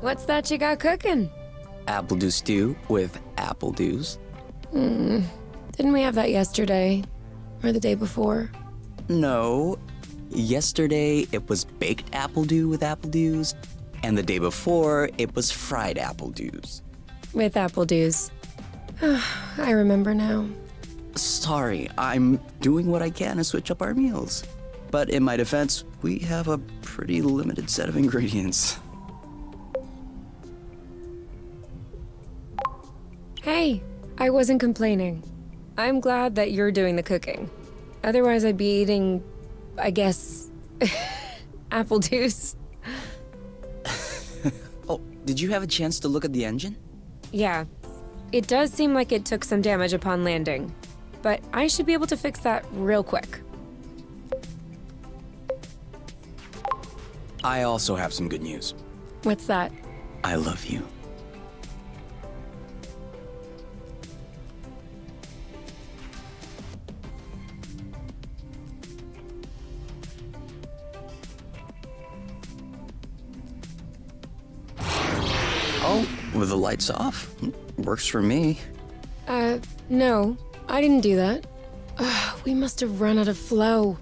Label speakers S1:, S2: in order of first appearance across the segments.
S1: What's that you got cooking?
S2: Apple dew stew with apple dews.
S1: Didn't we have that yesterday? Or the day before?
S2: No. Yesterday, it was baked apple dew with apple dews, and the day before, it was fried apple dews.
S1: With apple dews. I remember now.
S2: Sorry, I'm doing what I can to switch up our meals. But in my defense, we have a pretty limited set of ingredients.
S1: Hey, I wasn't complaining. I'm glad that you're doing the cooking. Otherwise, I'd be eating, I guess, apple juice.
S2: Oh, did you have a chance to look at the engine?
S1: Yeah, it does seem like it took some damage upon landing, but I should be able to fix that real quick.
S2: I also have some good news.
S1: What's that?
S2: I love you. Oh, with the lights off? Works for me.
S1: No, I didn't do that. We must have run out of flow.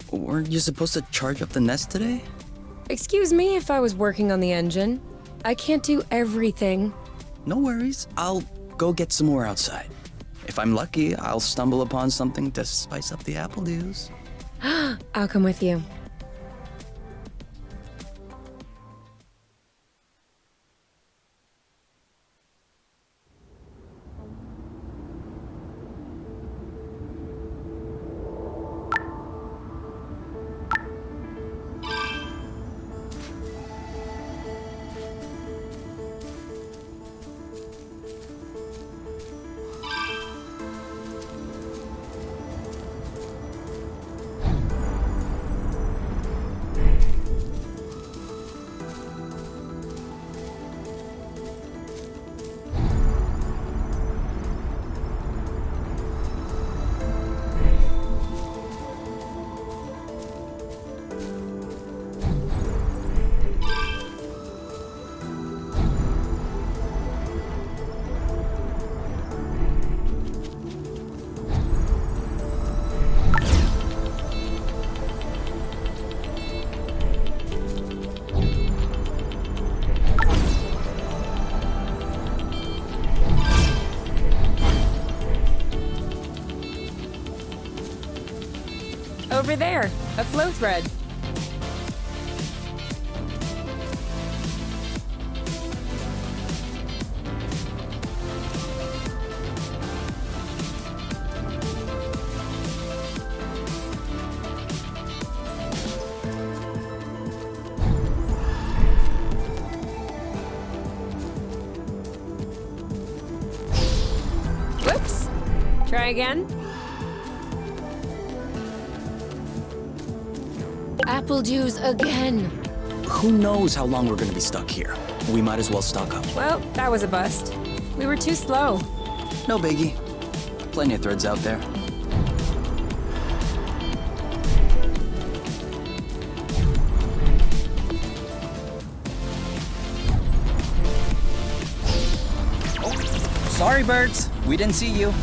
S2: Weren't you supposed to charge up the nest today?
S1: Excuse me if I was working on the engine. I can't do everything.
S2: No worries. I'll go get some more outside. If I'm lucky, I'll stumble upon something to spice up the apple dews.
S1: I'll come with you. Over there, a flow thread. Whoops. Try again. Apple juice again.
S2: Who knows how long we're gonna be stuck here? We might as well stock up.
S1: Well, that was a bust. We were too slow.
S2: No biggie. Plenty of threads out there. Oh, sorry, birds. We didn't see you.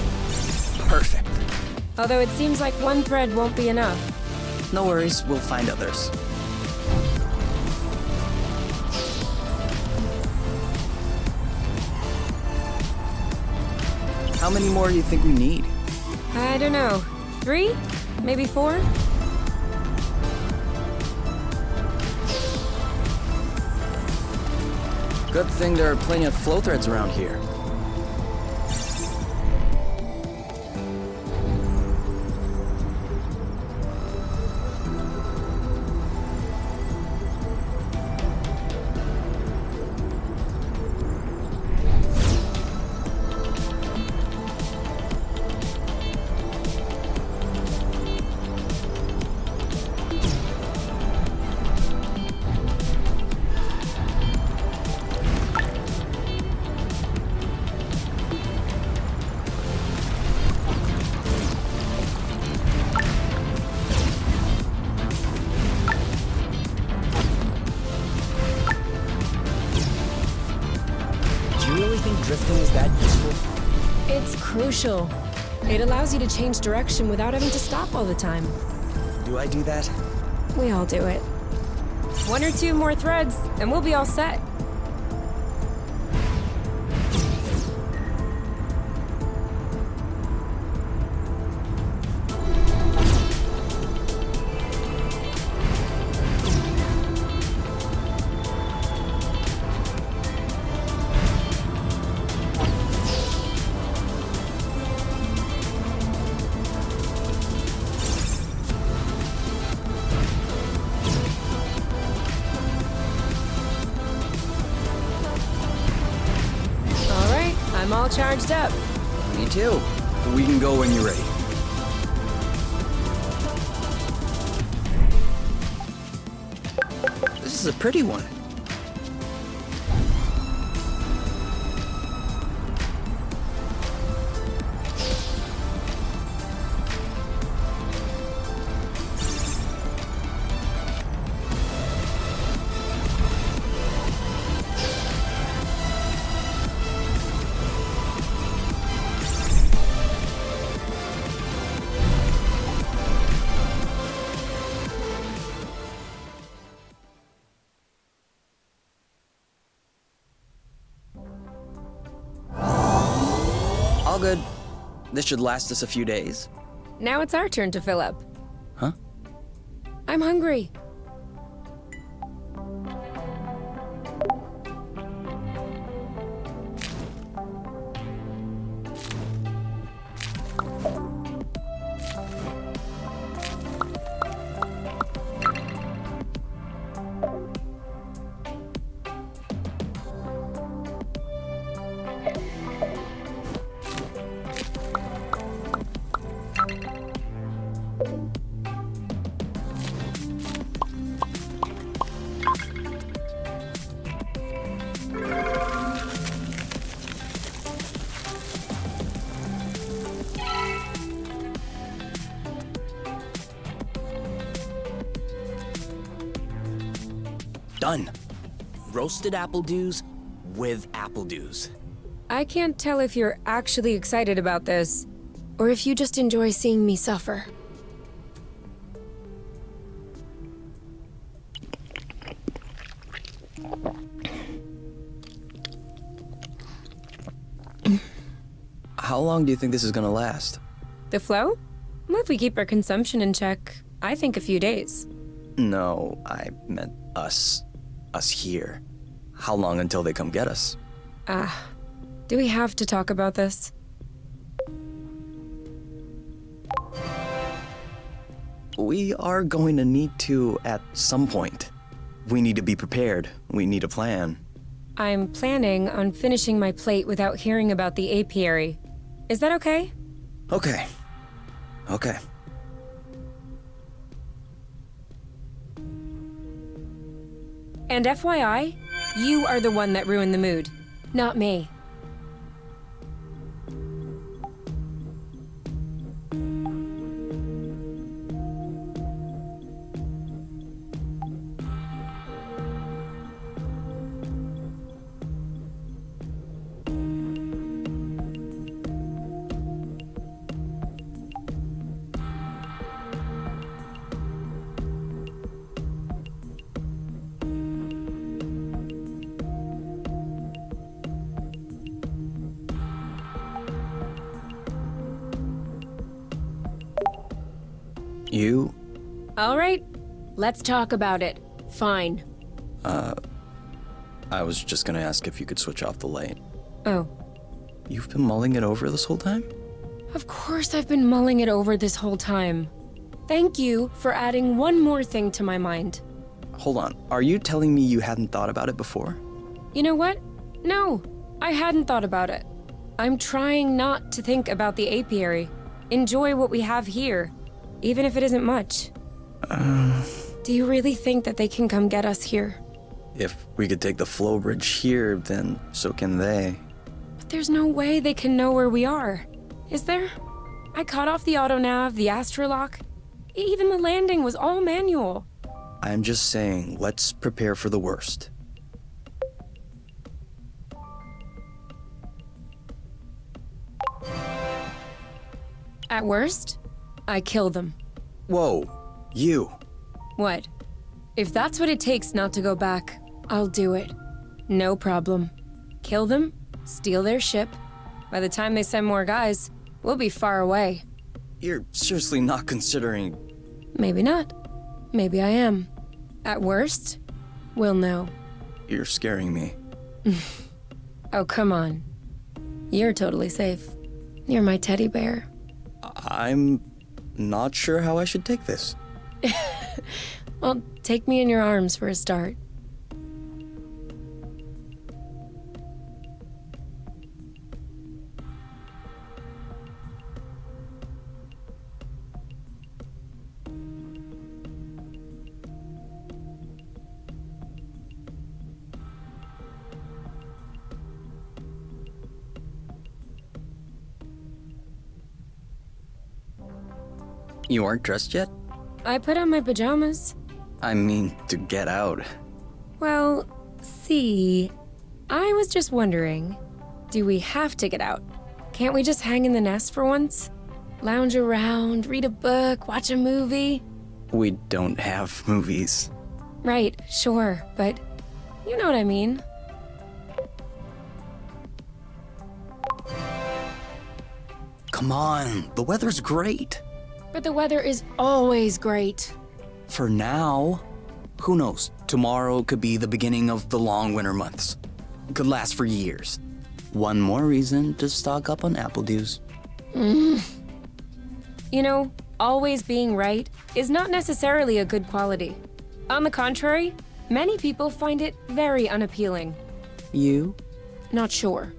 S2: Perfect.
S1: Although it seems like one thread won't be enough.
S2: No worries, we'll find others. How many more do you think we need?
S1: I don't know. 3? Maybe 4?
S2: Good thing there are plenty of flow threads around here.
S3: think drifting is that useful?
S1: It's crucial. It allows you to change direction without having to stop all the time.
S3: Do I do that?
S1: We all do it. One or two more threads, and we'll be all set. I'm all charged up.
S2: Me too. We can go when you're ready. This is a pretty one. All good. This should last us a few days.
S1: Now it's our turn to fill up.
S2: Huh?
S1: I'm hungry.
S2: Done.
S3: Roasted apple dews with apple dews.
S1: I can't tell if you're actually excited about this, or if you just enjoy seeing me suffer.
S2: How long do you think this is gonna last?
S1: The flow? Well, if we keep our consumption in check, I think a few days.
S2: No, I meant us. Us here. How long until they come get us?
S1: Do we have to talk about this?
S2: We are going to need to at some point. We need to be prepared. We need a plan.
S1: I'm planning on finishing my plate without hearing about the apiary. Is that okay?
S2: Okay. Okay.
S1: And FYI, you are the one that ruined the mood, not me.
S2: You?
S1: All right, let's talk about it. Fine.
S2: I was just gonna ask if you could switch off the light.
S1: Oh,
S2: You've been mulling it over this whole time?
S1: of course I've been mulling it over this whole time. Thank you for adding one more thing to my mind.
S2: Hold on. Are you telling me you hadn't thought about it before?
S1: You know what? No, I hadn't thought about it. I'm trying not to think about the apiary. Enjoy what we have here, even if it isn't much. Do you really think that they can come get us here?
S2: If we could take the flow bridge here, then so can they.
S1: But there's no way they can know where we are. Is there? I cut off the autonav, the astrolock. Even the landing was all manual.
S2: I'm just saying, let's prepare for the worst.
S1: At worst, I kill them.
S2: Whoa, you.
S1: What? If that's what it takes not to go back, I'll do it. No problem. Kill them, steal their ship. By the time they send more guys, we'll be far away.
S2: You're seriously not considering...
S1: Maybe not. Maybe I am. At worst, we'll know.
S2: You're scaring me.
S1: Oh, come on. You're totally safe. You're my teddy bear.
S2: I'm not sure how I should take this.
S1: Well, take me in your arms for a start.
S2: You aren't dressed yet?
S1: I put on my pajamas.
S2: I mean, to get out.
S1: Well, see, I was just wondering, do we have to get out? Can't we just hang in the nest for once? Lounge around, read a book, watch a movie?
S2: We don't have movies.
S1: Right, sure, but you know what I mean.
S2: Come on, the weather's great.
S1: But the weather is always great.
S2: For now. Who knows? Tomorrow could be the beginning of the long winter months. Could last for years. One more reason to stock up on apple dews.
S1: You know, always being right is not necessarily a good quality. On the contrary, many people find it very unappealing.
S2: You?
S1: Not sure.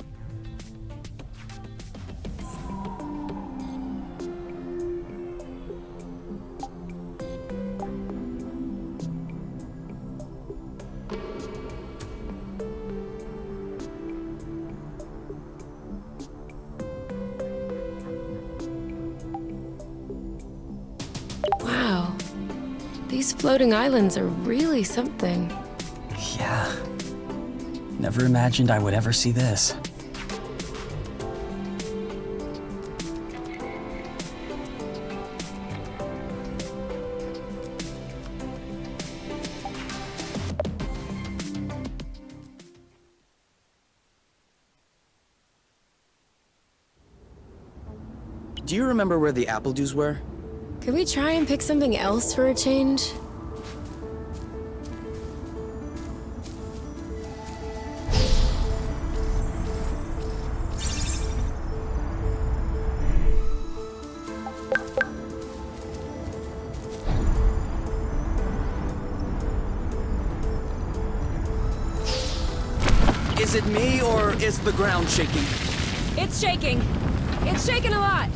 S1: Wow. These floating islands are really something.
S4: Yeah. Never imagined I would ever see this.
S2: Do you remember where the apple dews were?
S1: Could we try and pick something else for a change?
S2: Is it me or is the ground shaking?
S1: It's shaking. It's shaking a lot.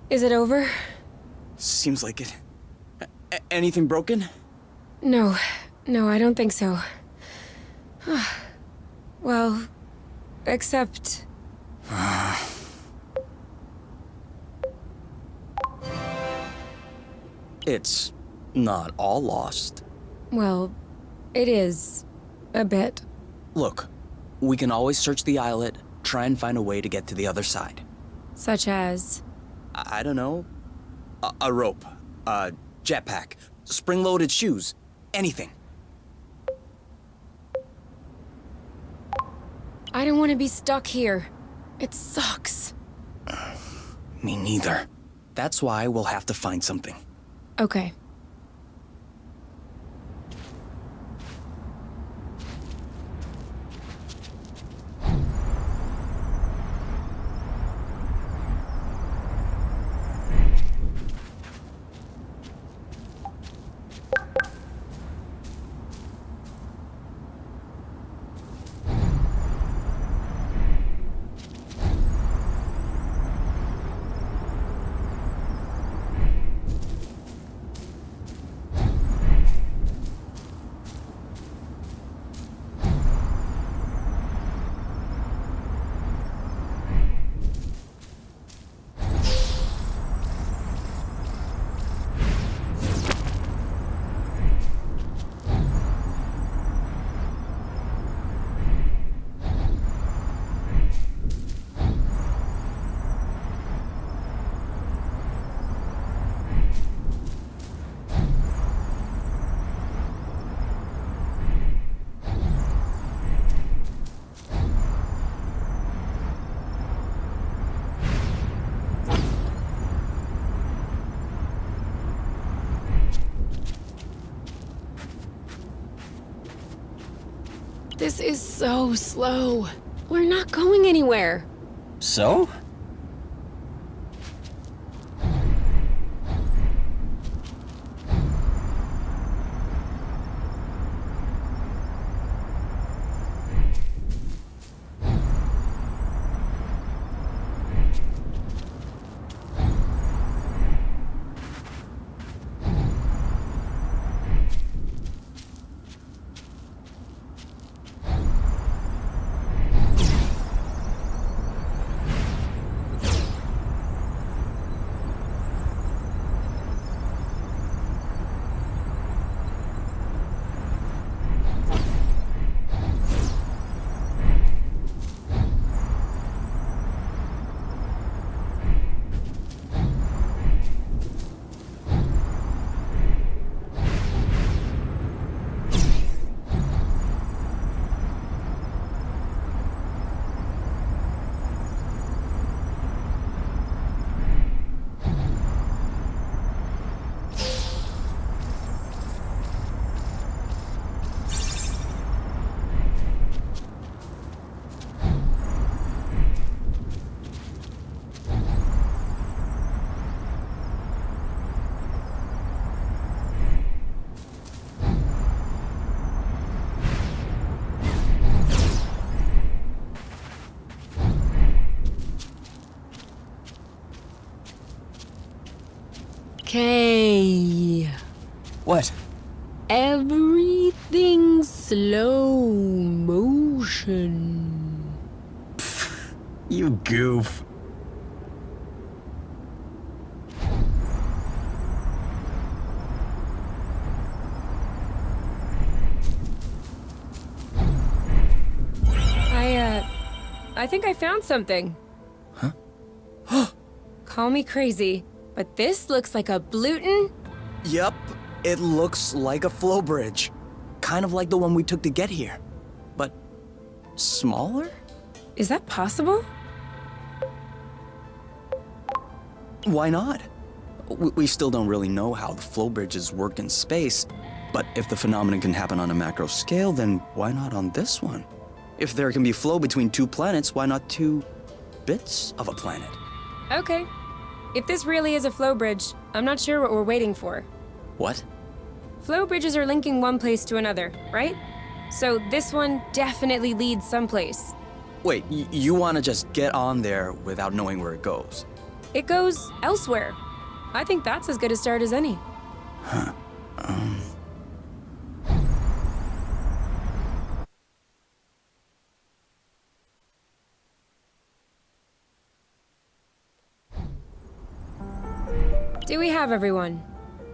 S1: Is it over?
S2: Seems like it. Anything broken?
S1: No, I don't think so. Well, except...
S2: It's not all lost.
S1: Well, it is. A bit.
S2: Look, we can always search the islet, try and find a way to get to the other side.
S1: Such as...
S2: I don't know. A rope, a jetpack, spring-loaded shoes, anything.
S1: I don't want to be stuck here. It sucks.
S2: Me neither. That's why we'll have to find something.
S1: Okay. This is so slow. We're not going anywhere.
S4: So?
S1: Okay.
S4: What?
S1: Everything slow motion.
S4: You goof.
S1: I think I found something.
S2: Huh?
S1: Call me crazy, but this looks like a Bluton.
S2: Yep, it looks like a flow bridge. Kind of like the one we took to get here. But smaller?
S1: Is that possible?
S2: Why not? We still don't really know how the flow bridges work in space, but if the phenomenon can happen on a macro scale, then why not on this one? If there can be flow between two planets, why not two bits of a planet?
S1: Okay. If this really is a flow bridge, I'm not sure what we're waiting for.
S2: What?
S1: Flow bridges are linking one place to another, right? So this one definitely leads someplace.
S2: Wait, you want to just get on there without knowing where it goes?
S1: It goes elsewhere. I think that's as good a start as any.
S2: Huh.
S1: Do we have everyone?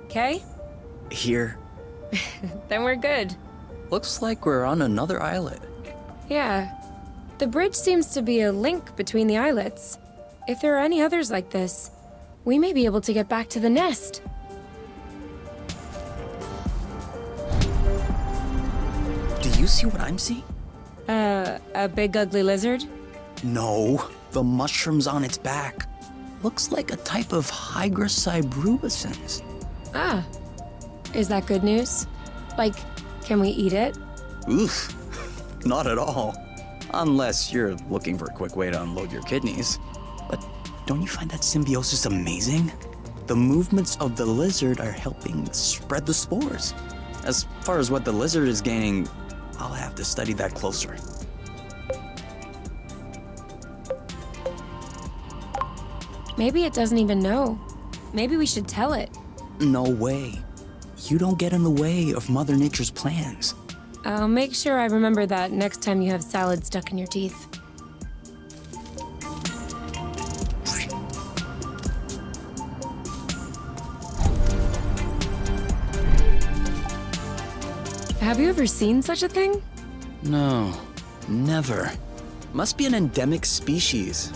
S1: Okay?
S2: Here.
S1: Then we're good.
S2: Looks like we're on another islet.
S1: Yeah. The bridge seems to be a link between the islets. If there are any others like this, we may be able to get back to the nest.
S2: Do you see what I'm seeing?
S1: A big ugly lizard?
S2: No, the mushrooms on its back. Looks like a type of hygroscybrubescens.
S1: Ah. Is that good news? Like, can we eat it?
S2: Oof, not at all. Unless you're looking for a quick way to unload your kidneys. But don't you find that symbiosis amazing? The movements of the lizard are helping spread the spores. As far as what the lizard is gaining, I'll have to study that closer.
S1: Maybe it doesn't even know. Maybe we should tell it.
S2: No way. You don't get in the way of Mother Nature's plans.
S1: I'll make sure I remember that next time you have salad stuck in your teeth. Have you ever seen such a thing?
S2: No, never. Must be an endemic species.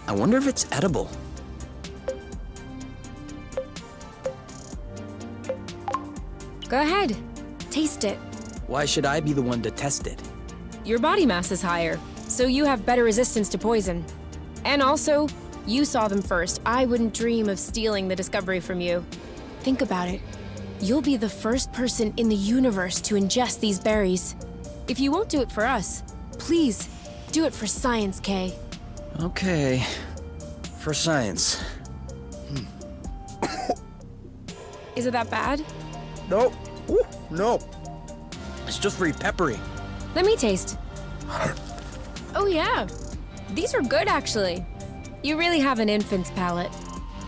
S2: I wonder if it's edible.
S1: Go ahead. Taste it.
S2: Why should I be the one to test it?
S1: Your body mass is higher, so you have better resistance to poison. And also, you saw them first. I wouldn't dream of stealing the discovery from you. Think about it. You'll be the first person in the universe to ingest these berries. If you won't do it for us, please do it for science, Kay.
S2: Okay. For science.
S1: Is it that bad?
S2: No. Ooh, no. It's just very peppery.
S1: Let me taste. Oh yeah, these are good actually. You really have an infant's palate.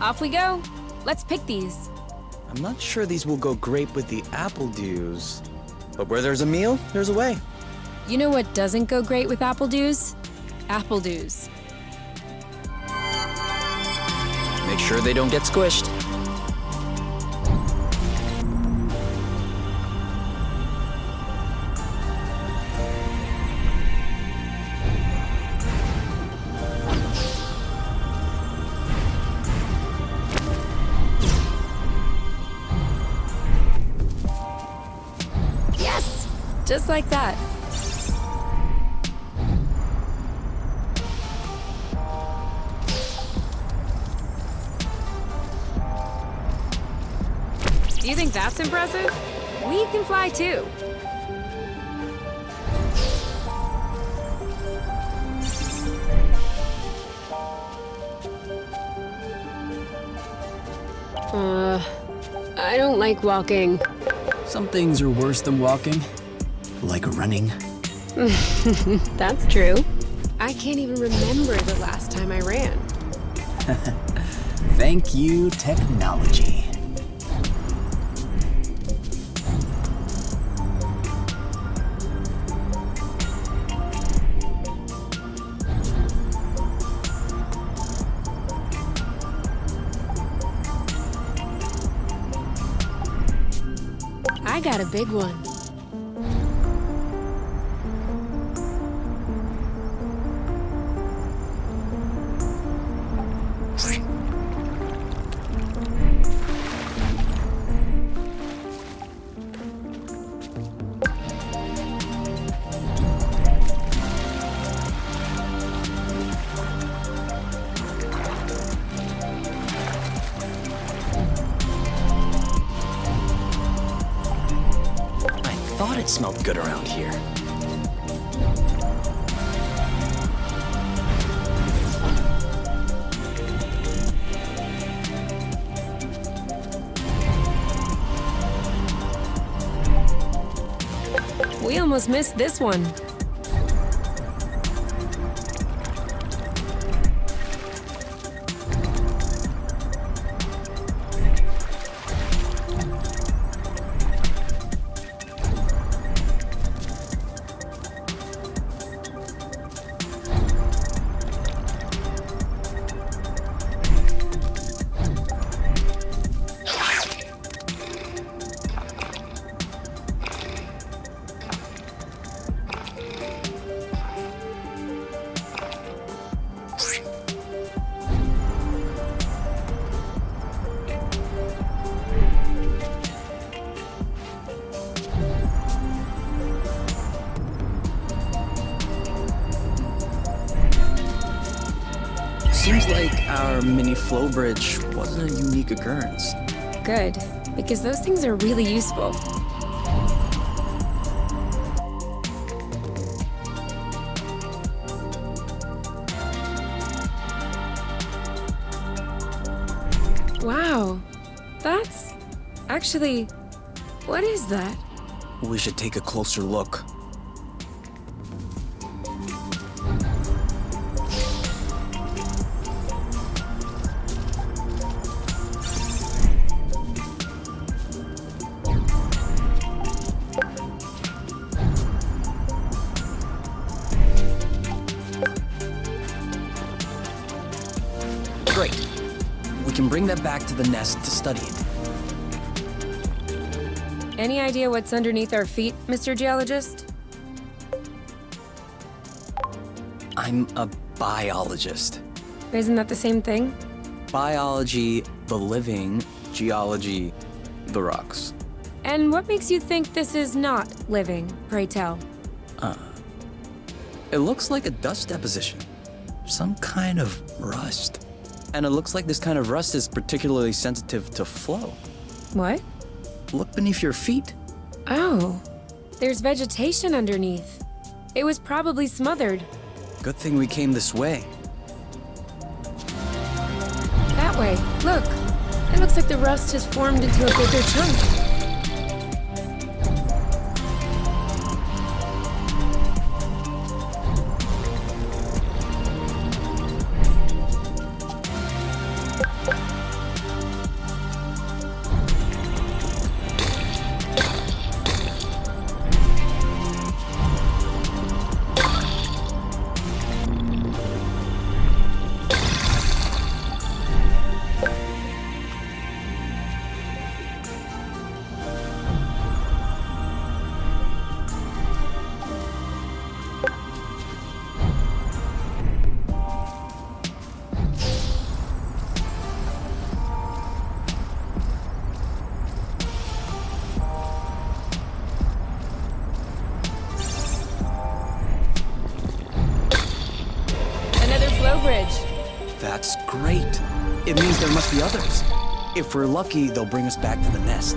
S1: Off we go. Let's pick these.
S2: I'm not sure these will go great with the apple dews. But where there's a meal, there's a way.
S1: You know what doesn't go great with apple dews? Apple dews.
S2: Make sure they don't get squished.
S1: Yes! Just like that. Do you think that's impressive? We can fly too. I don't like walking.
S4: Some things are worse than walking, like running.
S1: That's true. I can't even remember the last time I ran.
S4: Thank you, technology.
S1: I got a big one.
S2: I thought it smelled good around here.
S1: We almost missed this one.
S2: Seems like our mini flow bridge wasn't a unique occurrence.
S1: Good, because those things are really useful. Wow, that's actually, what is that?
S2: We should take a closer look. Great. We can bring that back to the nest to study it.
S1: Any idea what's underneath our feet, Mr. Geologist?
S2: I'm a biologist.
S1: Isn't that the same thing?
S2: Biology, the living, geology, the rocks.
S1: And what makes you think this is not living, pray tell?
S2: It looks like a dust deposition. Some kind of rust. And it looks like this kind of rust is particularly sensitive to flow.
S1: What?
S2: Look beneath your feet.
S1: Oh, There's vegetation underneath. It was probably smothered.
S2: Good thing we came this way.
S1: That way. Look. It looks like the rust has formed into a bigger chunk.
S2: That's great. It means there must be others. If we're lucky, they'll bring us back to the nest.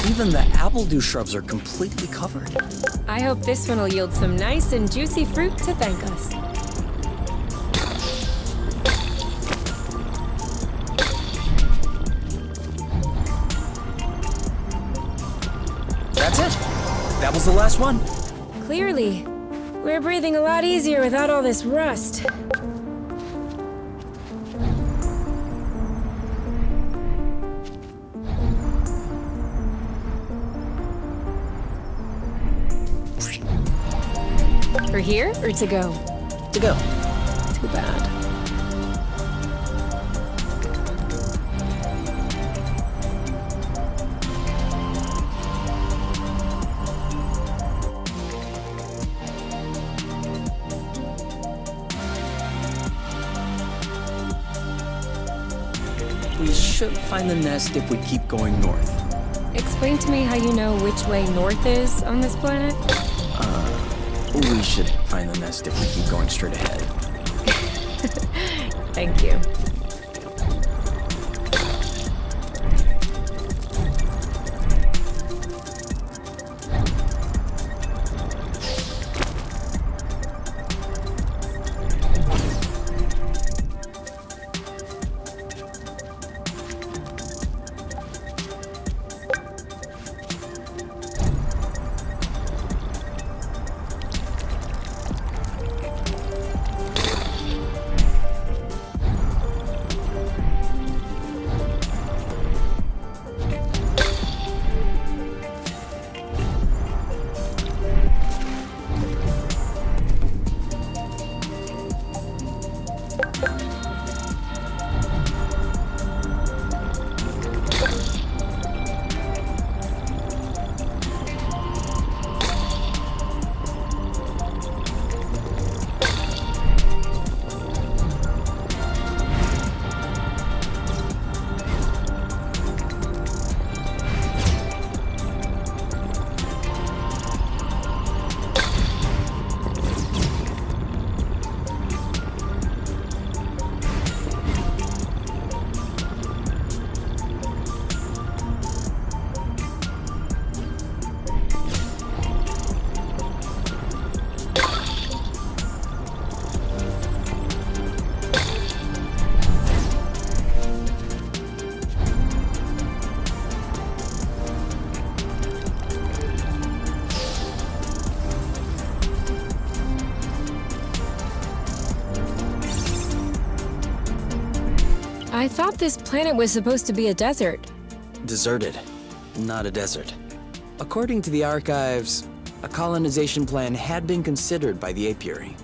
S2: Even the appledew shrubs are completely covered.
S1: I hope this one will yield some nice and juicy fruit to thank us.
S2: That's it. That was the last one.
S1: Clearly. We're breathing a lot easier without all this rust. For here or to go?
S2: To go.
S1: Too bad.
S2: We should find the nest if we keep going north.
S1: Explain to me how you know which way north is on this planet?
S2: We should find the nest if we keep going straight ahead.
S1: Thank you. I thought this planet was supposed to be a desert.
S2: Deserted, not a desert. According to the archives, a colonization plan had been considered by the apiary,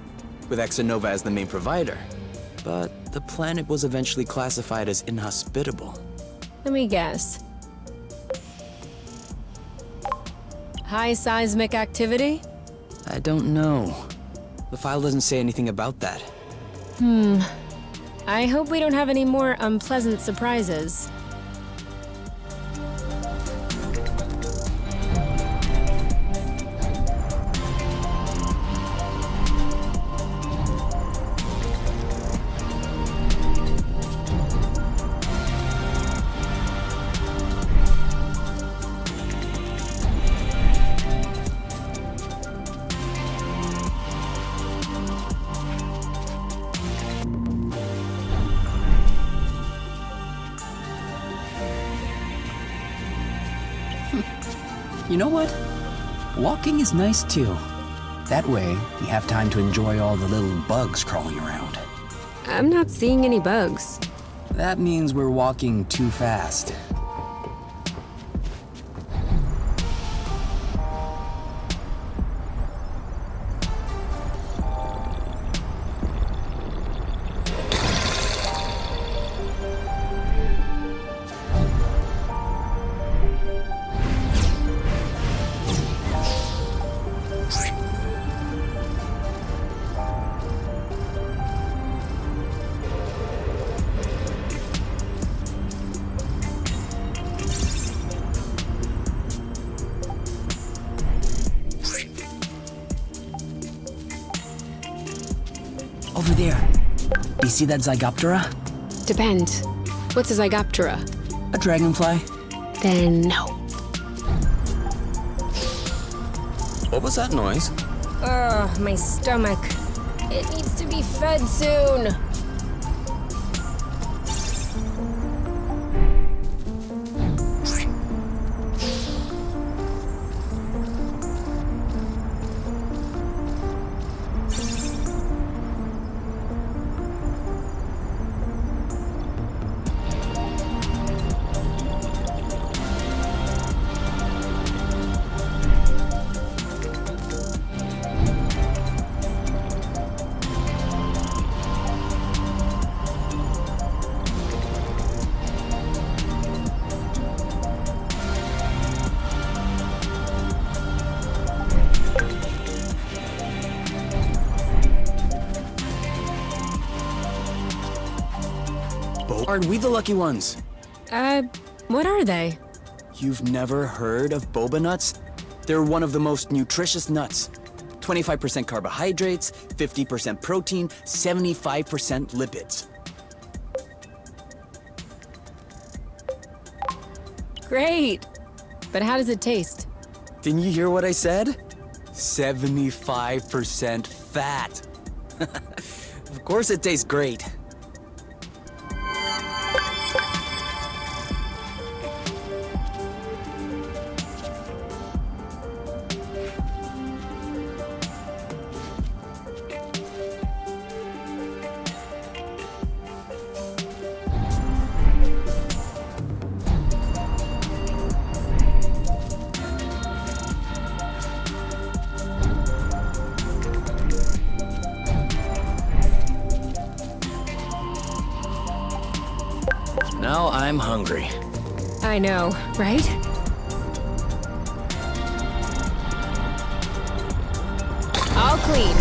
S2: with Exonova as the main provider. But the planet was eventually classified as inhospitable.
S1: Let me guess. High seismic activity?
S2: I don't know. The file doesn't say anything about that.
S1: I hope we don't have any more unpleasant surprises.
S4: You know what? Walking is nice too. That way, you have time to enjoy all the little bugs crawling around.
S1: I'm not seeing any bugs.
S4: That means we're walking too fast. Over there. Do you see that Zygoptera?
S1: Depends. What's a Zygoptera?
S4: A dragonfly.
S1: Then no.
S3: What was that noise?
S1: Ugh, my stomach. It needs to be fed soon.
S2: Aren't we the lucky ones?
S1: What are they?
S2: You've never heard of boba nuts? They're one of the most nutritious nuts. 25% carbohydrates, 50% protein, 75% lipids.
S1: Great. But how does it taste?
S2: Didn't you hear what I said? 75% fat. Of course it tastes great.
S3: Now I'm hungry.
S1: I know, right? All clean.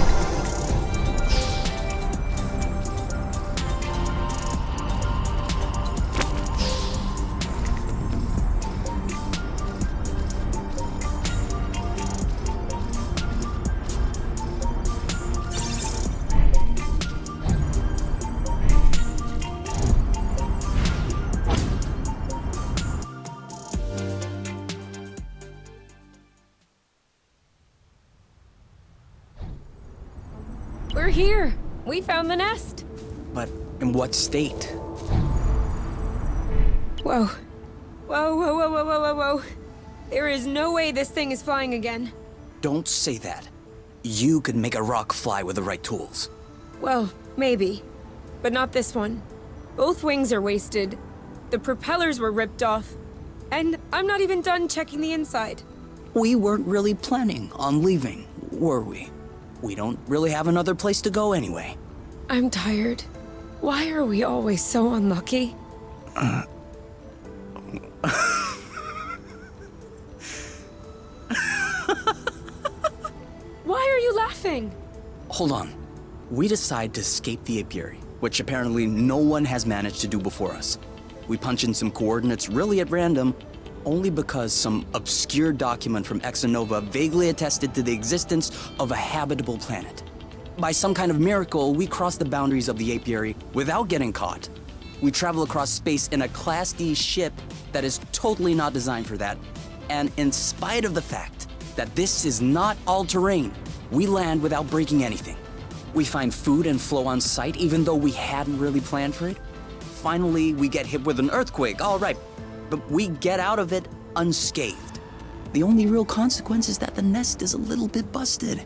S1: We're here. We found the nest.
S2: But in what state?
S1: Whoa. Whoa, whoa, whoa, whoa, whoa, whoa, whoa. There is no way this thing is flying again.
S2: Don't say that. You could make a rock fly with the right tools.
S1: Well, maybe. But not this one. Both wings are wasted. The propellers were ripped off. And I'm not even done checking the inside.
S2: We weren't really planning on leaving, were we? We don't really have another place to go anyway.
S1: I'm tired. Why are we always so unlucky? Why are you laughing?
S2: Hold on. We decide to escape the apiary. which apparently no one has managed to do before us. We punch in some coordinates really at random, only because some obscure document from Exonova vaguely attested to the existence of a habitable planet. By some kind of miracle, we cross the boundaries of the apiary without getting caught. We travel across space in a Class D ship that is totally not designed for that. And in spite of the fact that this is not all-terrain, we land without breaking anything. We find food and flow on site even though we hadn't really planned for it. Finally, we get hit with an earthquake, all right, but we get out of it unscathed. The only real consequence is that the nest is a little bit busted.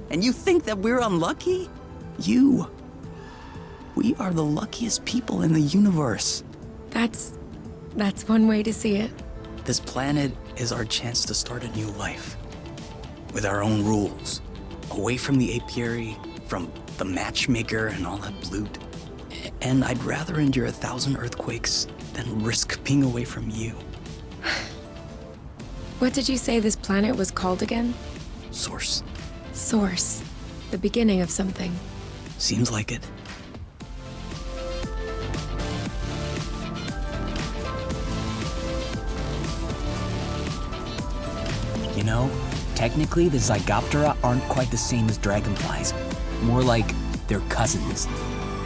S2: And you think that we're unlucky? We are the luckiest people in the universe.
S1: That's one way to see it.
S2: This planet is our chance to start a new life. With our own rules. Away from the apiary, from the matchmaker and all that loot. And I'd rather endure 1,000 earthquakes than risk being away from you.
S1: What did you say this planet was called again?
S2: Source.
S1: Source. The beginning of something.
S2: Seems like it.
S4: You know, technically the Zygoptera aren't quite the same as dragonflies. More like they're cousins.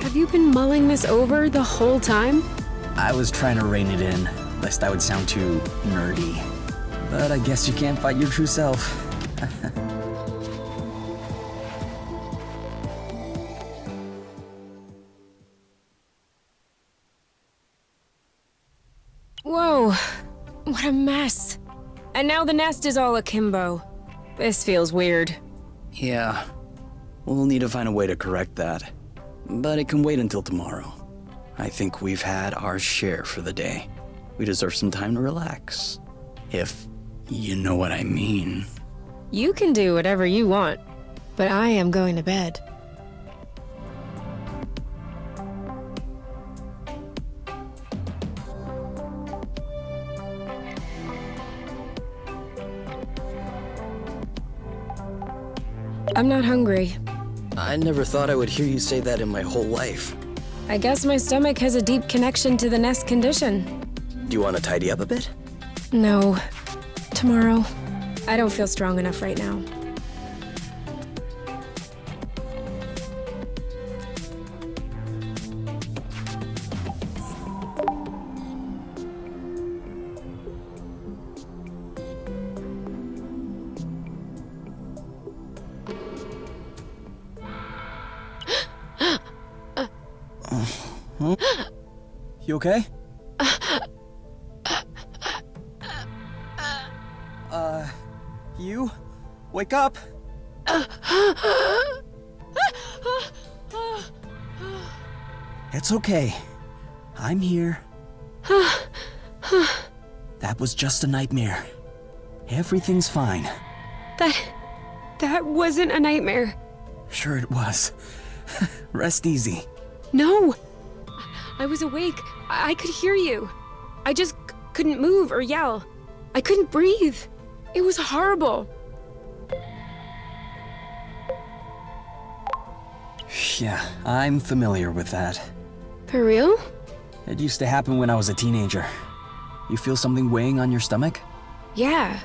S1: Have you been mulling this over the whole time?
S4: I was trying to rein it in, lest I would sound too nerdy. But I guess you can't fight your true self.
S1: Whoa, what a mess. And now the nest is all akimbo. This feels weird.
S2: Yeah. We'll need to find a way to correct that. But it can wait until tomorrow. I think we've had our share for the day. We deserve some time to relax. If you know what I mean.
S1: You can do whatever you want, but I am going to bed. I'm not hungry.
S2: I never thought I would hear you say that in my whole life.
S1: I guess my stomach has a deep connection to the nest condition.
S2: Do you want to tidy up a bit?
S1: No. Tomorrow. I don't feel strong enough right now.
S4: You okay? You? Wake up! It's okay. I'm here. That was just a nightmare. Everything's fine.
S1: That wasn't a nightmare.
S4: Sure it was. Rest easy.
S1: No! I was awake. I could hear you. I just couldn't move or yell. I couldn't breathe. It was horrible.
S4: Yeah, I'm familiar with that.
S1: For real?
S4: It used to happen when I was a teenager. You feel something weighing on your stomach?
S1: Yeah.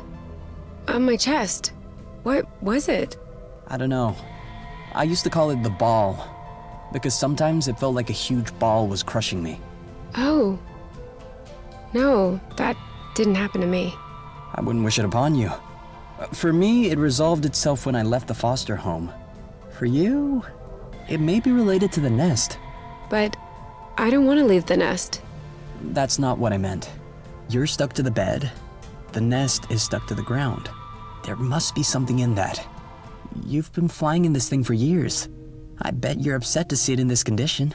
S1: On my chest. What was it?
S4: I don't know. I used to call it the ball, because sometimes it felt like a huge ball was crushing me.
S1: Oh. No, that didn't happen to me.
S4: I wouldn't wish it upon you. For me, it resolved itself when I left the foster home. For you, it may be related to the nest.
S1: But I don't want to leave the nest.
S4: That's not what I meant. You're stuck to the bed. The nest is stuck to the ground. There must be something in that. You've been flying in this thing for years. I bet you're upset to see it in this condition.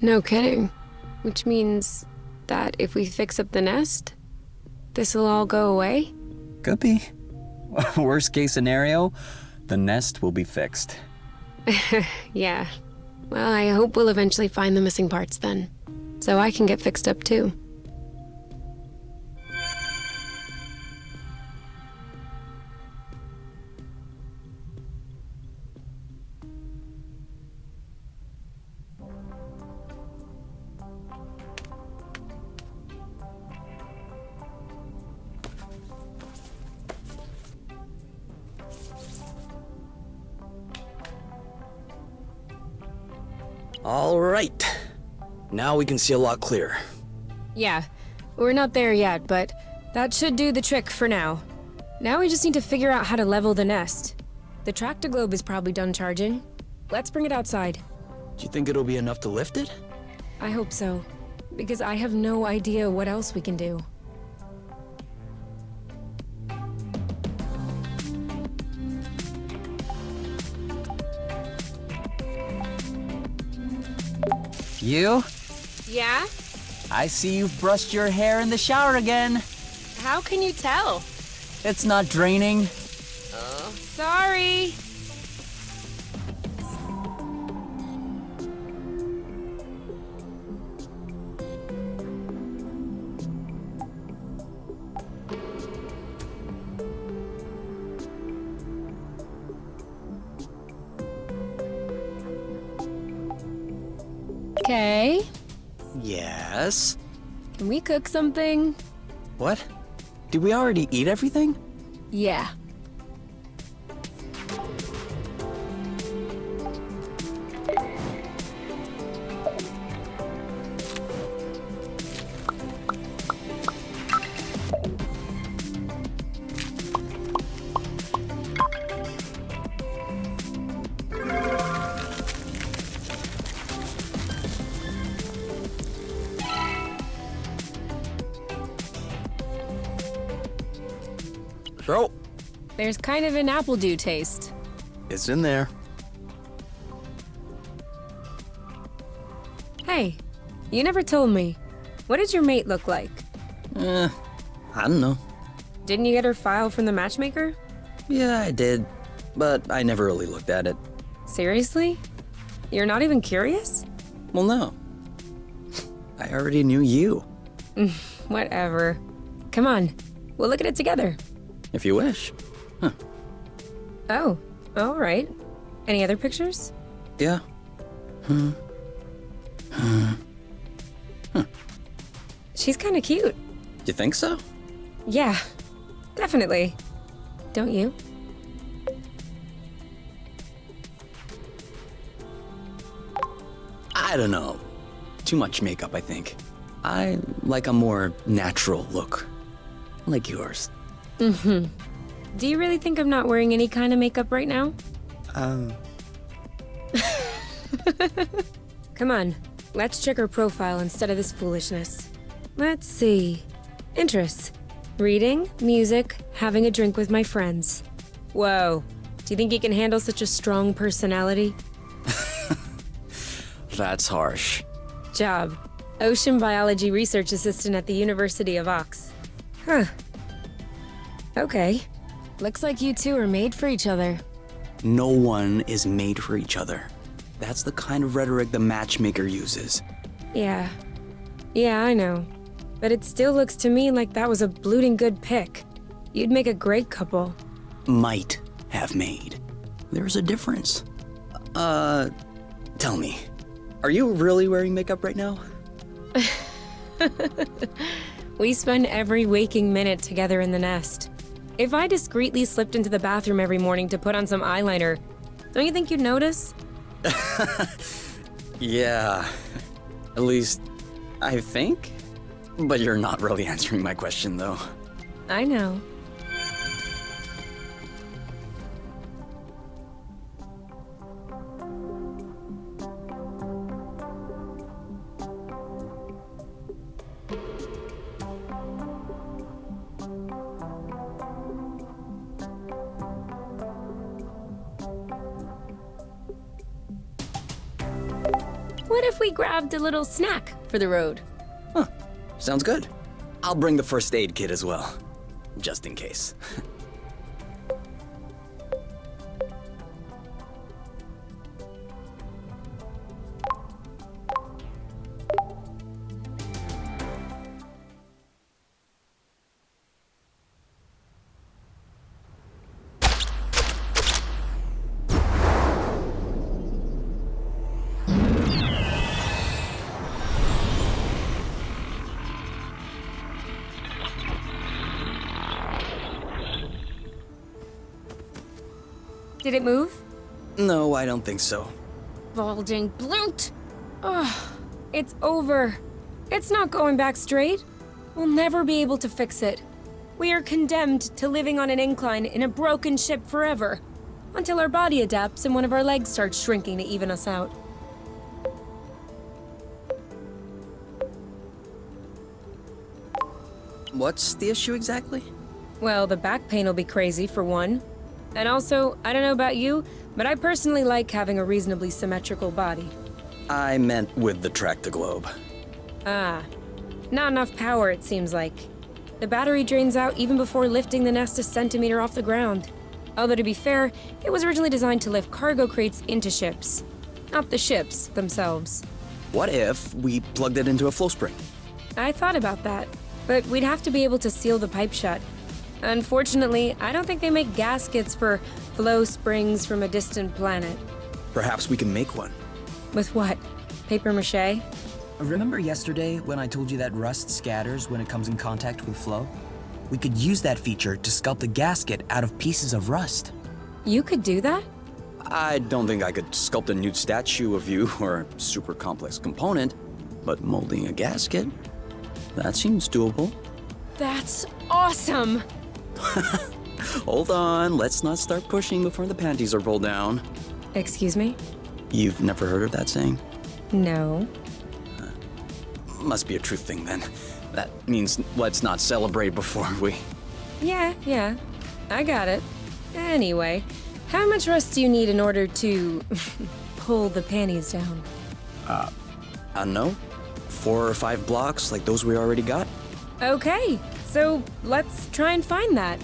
S1: No kidding. Which means that if we fix up the nest, this'll all go away?
S4: Could be. Worst case scenario, the nest will be fixed.
S1: Yeah. Well, I hope we'll eventually find the missing parts then. So I can get fixed up too.
S3: All right. Now we can see a lot clearer.
S1: Yeah, we're not there yet, but that should do the trick for now. Now we just need to figure out how to level the nest. The tractor globe is probably done charging. Let's bring it outside.
S3: Do you think it'll be enough to lift it?
S1: I hope so, because I have no idea what else we can do.
S4: You?
S1: Yeah?
S4: I see you've brushed your hair in the shower again.
S1: How can you tell?
S4: It's not draining.
S1: Sorry. Okay.
S2: Yes?
S1: Can we cook something?
S2: What? Did we already eat everything?
S1: Yeah.
S2: So,
S1: There's kind of an apple dew taste.
S2: it's in there.
S1: Hey, you never told me. What did your mate look like?
S2: I don't know.
S1: Didn't you get her file from the matchmaker?
S2: Yeah, I did. But I never really looked at it.
S1: Seriously? You're not even curious?
S2: Well, no. I already knew you,
S1: Whatever. Come on, we'll look at it together.
S2: if you wish.
S1: Oh, all right. Any other pictures?
S2: Yeah.
S1: She's kind of cute.
S2: You think so?
S1: Yeah, definitely. Don't you?
S2: I don't know. Too much makeup, I think. I like a more natural look. Like yours.
S1: Do you really think I'm not wearing any kind of makeup right now? Come on, let's check her profile instead of this foolishness. Let's see. Interests. Reading, music, having a drink with my friends. Whoa. Do you think you can handle such a strong personality?
S2: That's harsh.
S1: Job. Ocean biology research assistant at the University of Ox. Huh. Okay. Looks like you two are made for each other.
S2: No one is made for each other. That's the kind of rhetoric the matchmaker uses.
S1: Yeah. Yeah, I know. But it still looks to me like that was a blooting good pick. You'd make a great couple.
S2: Might have made. There's a difference. Tell me, are you really wearing makeup right now?
S1: We spend every waking minute together in the nest. If I discreetly slipped into the bathroom every morning to put on some eyeliner, don't you think you'd notice?
S2: Yeah. At least, I think? But you're not really answering my question, though.
S1: I know. What if we grabbed a little snack for the road?
S2: Sounds good. I'll bring the first aid kit as well. Just in case.
S1: Did it move?
S2: No, I don't think so.
S1: Bulging bloot! It's over. It's not going back straight. We'll never be able to fix it. We are condemned to living on an incline in a broken ship forever, until our body adapts and one of our legs starts shrinking to even us out.
S2: What's the issue exactly?
S1: Well, the back pain will be crazy, for one. And also, I don't know about you, but I personally like having a reasonably symmetrical body.
S2: I meant with the track to globe.
S1: Ah, not enough power, it seems like. The battery drains out even before lifting the nest a centimeter off the ground. Although to be fair, it was originally designed to lift cargo crates into ships, not the ships themselves.
S2: What if we plugged it into a flow spring?
S1: I thought about that, but we'd have to be able to seal the pipe shut. Unfortunately, I don't think they make gaskets for flow springs from a distant planet.
S2: Perhaps we can make one.
S1: With what? Paper mache?
S4: Remember yesterday when I told you that rust scatters when it comes in contact with flow? We could use that feature to sculpt a gasket out of pieces of rust.
S1: You could do that?
S2: I don't think I could sculpt a nude statue of you or a super complex component, but molding a gasket? That seems doable.
S1: That's awesome!
S2: Hold on, let's not start pushing before the panties are pulled down.
S1: Excuse me?
S2: You've never heard of that saying?
S1: No.
S2: Must be a truth thing then. That means let's not celebrate before we...
S1: Yeah. I got it. Anyway, how much rust do you need in order to pull the panties down?
S2: I don't know. 4 or 5 blocks like those we already got?
S1: Okay, so let's try and find that.